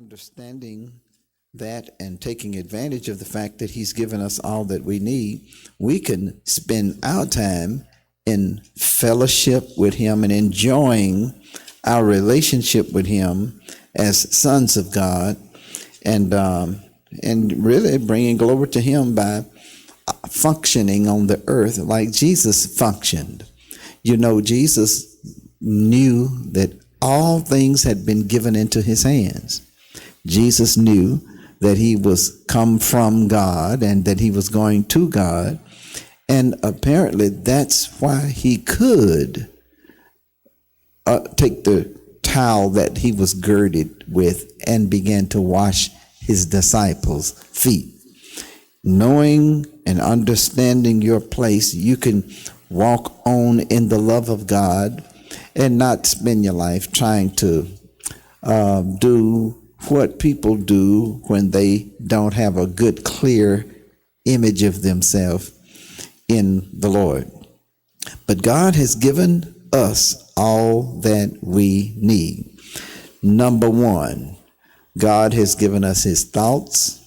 understanding that and taking advantage of the fact that he's given us all that we need, we can spend our time in fellowship with him and enjoying our relationship with him as sons of God, and really bringing glory to him by functioning on the earth like Jesus functioned. You know, Jesus knew that all things had been given into his hands. Jesus knew that he was come from God and that he was going to God. And apparently that's why he could take the towel that he was girded with and began to wash his disciples' feet. Knowing and understanding your place, you can walk on in the love of God and not spend your life trying to do what people do when they don't have a good, clear image of themselves in the Lord. But God has given us all that we need. Number one, God has given us his thoughts.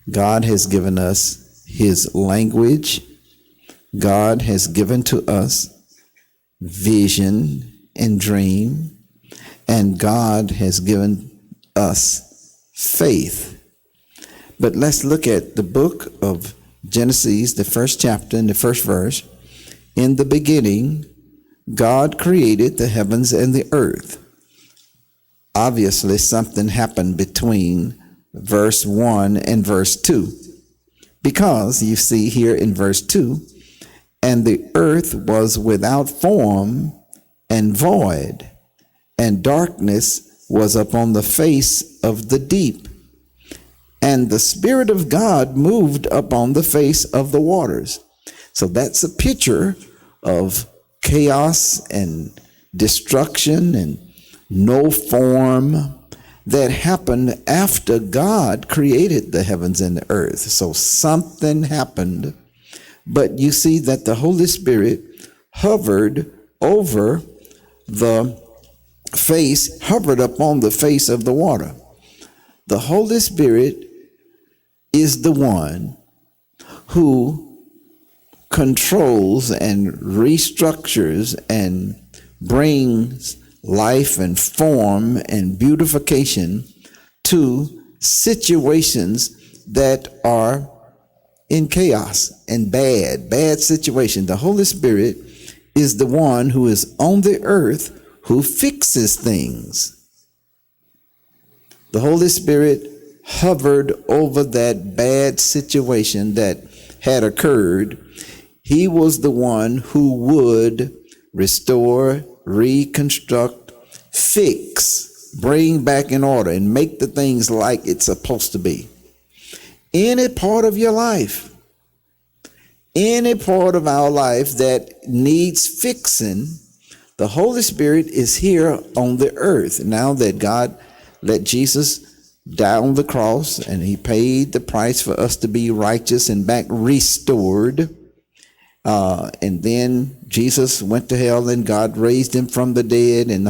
God has given us his language. God has given to us vision and dream. And God has given us faith. But let's look at the book of Genesis, the first chapter and the first verse. In the beginning, God created the heavens and the earth. Obviously, something happened between verse 1 and verse 2. Because you see here in verse 2, and the earth was without form and void, and darkness was upon the face of the deep. And the Spirit of God moved upon the face of the waters. So that's a picture of chaos and destruction and no form that happened after God created the heavens and the earth. So something happened, but you see that the Holy Spirit hovered over the face, hovered upon the face of the water. The Holy Spirit is the one who controls and restructures and brings life and form and beautification to situations that are in chaos and bad situation. The Holy Spirit is the one who is on the earth who fixes things. The Holy Spirit hovered over that bad situation that had occurred. He was the one who would restore, reconstruct, fix, bring back in order, and make the things like it's supposed to be. Any part of your life, any part of our life that needs fixing, the Holy Spirit is here on the earth. Now that God let Jesus die on the cross and he paid the price for us to be righteous and back restored, and then Jesus went to hell and God raised him from the dead, and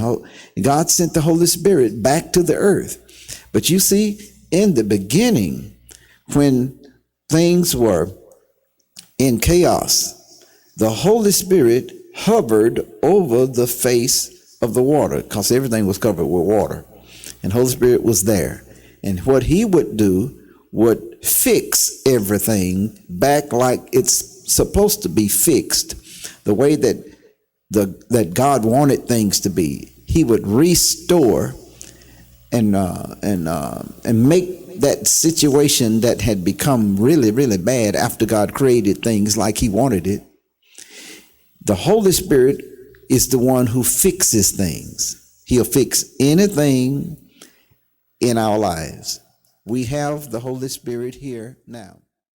God sent the Holy Spirit back to the earth. But you see, in the beginning, when things were in chaos, the Holy Spirit hovered over the face of the water, because everything was covered with water, and Holy Spirit was there. And what he would do would fix everything back like it's supposed to be fixed, the way that God wanted things to be. He would restore and make that situation that had become really, really bad after God created things like he wanted it. The Holy Spirit is the one who fixes things. He'll fix anything in our lives. We have the Holy Spirit here now.